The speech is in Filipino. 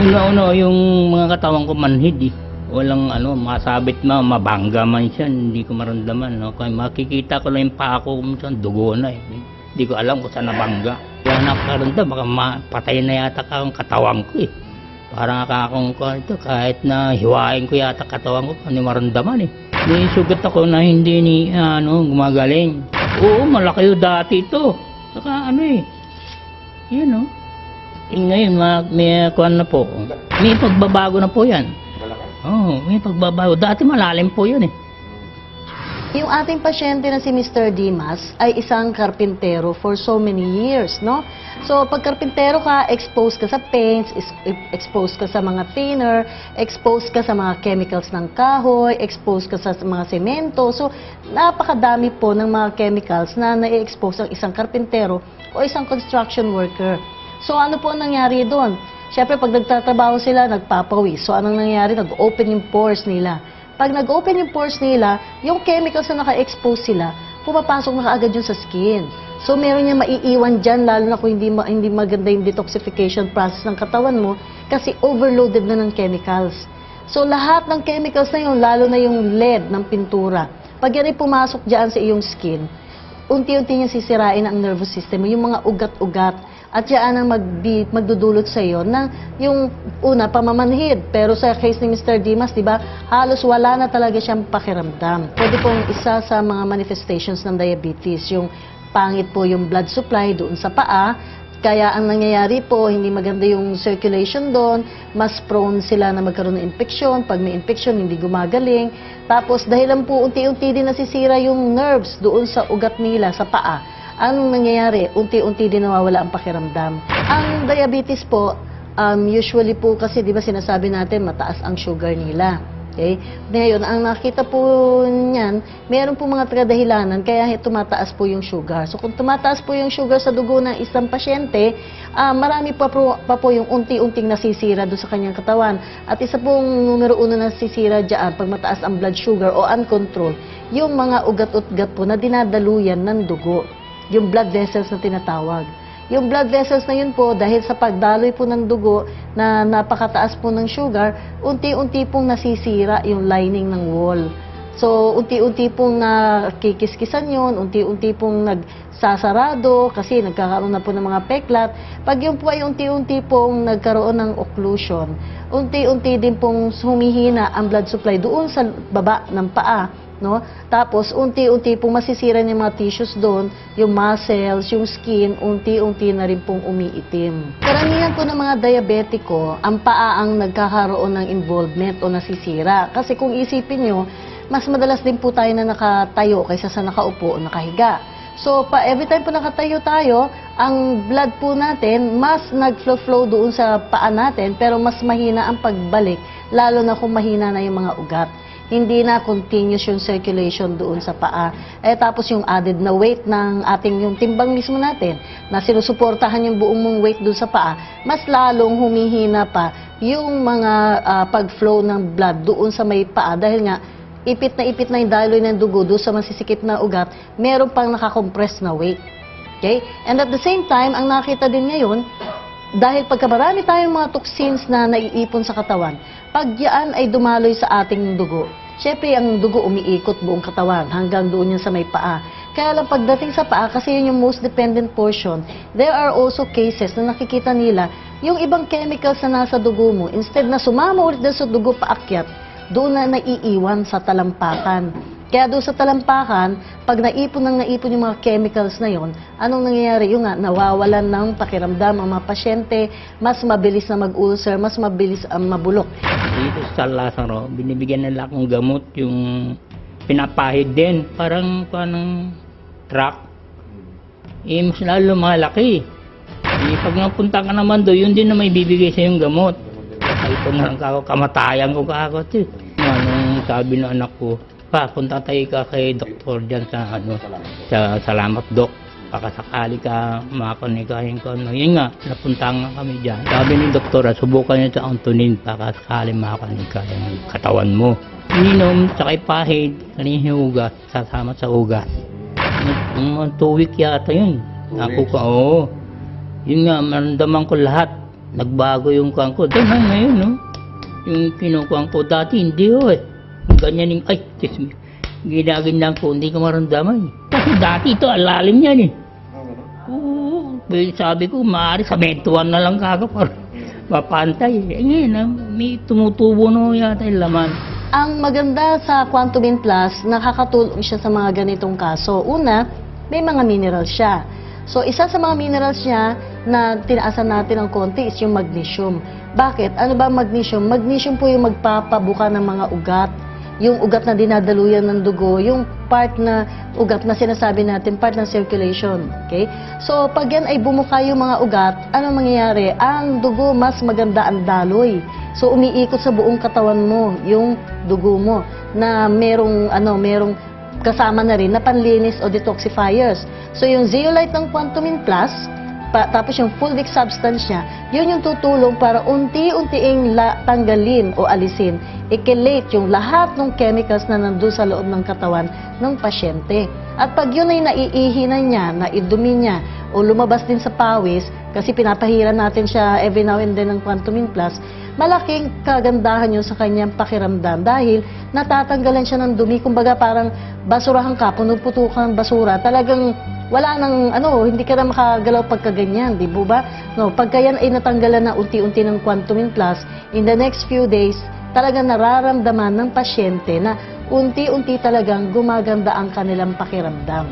Una-una yung mga katawan ko manhid eh. Walang ano, masabit mabangga man siya, hindi ko maramdaman. No? Kaya makikita ko lang yung paa ko, minsan dugo na eh. Hindi ko alam kung saan nabangga. Kaya nakaramdam, baka mapatay na yata ang katawan ko eh. Parang akakong ko ito, kahit na hiwain ko yata katawan ko, hindi maramdaman eh. May sugat ako na hindi ni gumagaling. Oo, malaki yung dati ito. Saka ano eh, yun o. Ngayon, may kuwan na po. May pagbabago na po yan. Oo, may pagbabago. Dati malalim po yun eh. Yung ating pasyente na si Mr. Dimas ay isang karpintero for so many years, no? So, pag karpintero ka, exposed ka sa paints, exposed ka sa mga thinner, exposed ka sa mga chemicals ng kahoy, exposed ka sa mga semento. So, napakadami po ng mga chemicals na na-expose ang isang karpintero o isang construction worker. So, ano po ang nangyari doon? Siyempre, pag nagtatrabaho sila, nagpapawis. So, anong nangyari? Nag-open yung pores nila. Pag nag-open yung pores nila, yung chemicals na naka-expose sila, pumapasok na kaagad yun sa skin. So, meron niya maiiwan dyan, lalo na kung hindi maganda yung detoxification process ng katawan mo, kasi overloaded na ng chemicals. So, lahat ng chemicals na yun, lalo na yung lead ng pintura, pag yan ay pumasok dyan sa iyong skin, unti-unti niya sisirain ang nervous system, yung mga ugat-ugat, at yan ang magdudulot sa iyo ng yung una, pamamanhid. Pero sa case ni Mr. Dimas, di ba, halos wala na talaga siyang pakiramdam. Pwede pong isa sa mga manifestations ng diabetes, yung pangit po yung blood supply doon sa paa. Kaya ang nangyayari po, hindi maganda yung circulation doon, mas prone sila na magkaroon ng infeksyon. Pag may infeksyon, hindi gumagaling. Tapos dahilan po, unti-unti din nasisira yung nerves doon sa ugat nila, sa paa. Anong nangyayari? Unti-unti din nawawala ang pakiramdam. Ang diabetes po, usually po kasi, di ba sinasabi natin, mataas ang sugar nila. Okay? Ngayon, ang nakita po niyan, meron po mga tagadahilanan kaya tumataas po yung sugar. So kung tumataas po yung sugar sa dugo ng isang pasyente, marami pa po yung unti-unting nasisira doon sa kanyang katawan. At isa pong numero uno na nasisira dyan, pag mataas ang blood sugar o uncontrolled, yung mga ugat-ugat po na dinadaluyan ng dugo. Yung blood vessels na tinatawag. Yung blood vessels na yun po, dahil sa pagdaloy po ng dugo na napakataas po ng sugar, unti-unti pong nasisira yung lining ng wall. So, unti-unti pong nakikiskisan yun, unti-unti pong nagsasarado kasi nagkakaroon na po ng mga peklat. Pag yun po ay unti-unti pong nagkaroon ng occlusion, unti-unti din pong humihina ang blood supply doon sa baba ng paa. No? Tapos, unti-unti pong masisira yung mga tissues doon, yung muscles, yung skin, unti-unti na rin pong umiitim. Karamihan po ng mga diabetiko, ang paa ang nagkakaroon ng involvement o nasisira. Kasi kung isipin nyo, mas madalas din po tayo na nakatayo kaysa sa nakaupo o nakahiga. So, every time po nakatayo tayo, ang blood po natin, mas nag-flow doon sa paa natin, pero mas mahina ang pagbalik, lalo na kung mahina na yung mga ugat. Hindi na continuous yung circulation doon sa paa. Tapos yung added na weight ng ating yung timbang mismo natin, na sinusuportahan yung buong mong weight doon sa paa, mas lalong humihina pa yung mga pag-flow ng blood doon sa may paa. Dahil nga, ipit na yung daloy ng dugo doon sa masisikip na ugat, meron pang nakakompress na weight. Okay? And at the same time, ang nakita din ngayon, dahil pagka marami tayong mga toxins na naiipon sa katawan, pag yan ay dumaloy sa ating dugo, syempre ang dugo umiikot buong katawan hanggang doon yan sa may paa. Kaya lang pagdating sa paa, kasi yun yung most dependent portion, there are also cases na nakikita nila yung ibang chemicals na nasa dugo mo, instead na sumama ulit sa dugo paakyat, doon na naiiwan sa talampakan. Kaya doon sa talampakan, pag naipon yung mga chemicals na yon, anong nangyayari? Yung nga, nawawalan ng pakiramdam ang mga pasyente, mas mabilis na mag-ulcer, mas mabilis ang mabulok. Dito sa Lazaro, binibigyan nila akong gamot, yung pinapahid din, parang truck. Mas lalo malaki. Pag napunta ka naman doon, yun din na may bibigay sa yung gamot. Ito nga ang kamatayan ko kakot eh. Anong sabi ng anak ko, pa, punta tayo ka kay doktor dyan sa sa Salamat Doc. Baka sakali ka makonikahin ko. Yun nga, napunta nga kami dyan. Sabi ni doktora, subukan niya sa Antonin, baka sakali makonikahin ang katawan mo. Ininom, tsaka ipahid, kanina hugas, sasama sa hugas. 2 week yata yun. Ako ka, oo. Yun nga, maramdaman ko lahat. nagbago yung kuwan ko. Dahil ngayon, no? Yung kinukuhan ko dati, hindi ho eh. Ganyan yung, ay, kiss me. Ginagin ko, hindi ko maramdaman. Kasi dati ito, alalim yan eh. Oo. Sabi ko, maaari sa mentuan na lang kaga para mapantay. Eh ngayon, may tumutubo na yata yung laman. Ang maganda sa Quantumin Plus, nakakatulong siya sa mga ganitong kaso. Una, may mga minerals siya. So, isa sa mga minerals niya na tinaasan natin ng konti is yung magnesium. Bakit? Ano ba magnesium? Magnesium po yung magpapabuka ng mga ugat. Yung ugat na dinadaluyan ng dugo, yung part na ugat na sinasabi natin, part ng circulation. Okay? So, pag yan ay bumuka yung mga ugat, ano mangyayari? Ang dugo mas maganda ang daloy. So, umiikot sa buong katawan mo, yung dugo mo, na merong kasama na rin na panlinis o detoxifiers. So, yung zeolite ng Quantumin Plus, tapos yung fulvic substance niya, yun yung tutulong para unti-untiing tanggalin o alisin, i-chelate yung lahat ng chemicals na nandun sa loob ng katawan ng pasyente. At pag yun ay naiihi na niya, naidumi niya, o lumabas din sa pawis, kasi pinapahiran natin siya every now and then ng Quantumin Plus, malaking kagandahan yun sa kanyang pakiramdam dahil natatanggalan siya ng dumi. Kumbaga parang basurahan ka, punuputukan basura, talagang wala nang hindi ka na makagalaw pagkaganyan, di ba? No, pagka yan ay natanggalan na unti-unti ng Quantumin Plus, in the next few days, talagang nararamdaman ng pasyente na unti-unti talagang gumaganda ang kanilang pakiramdam.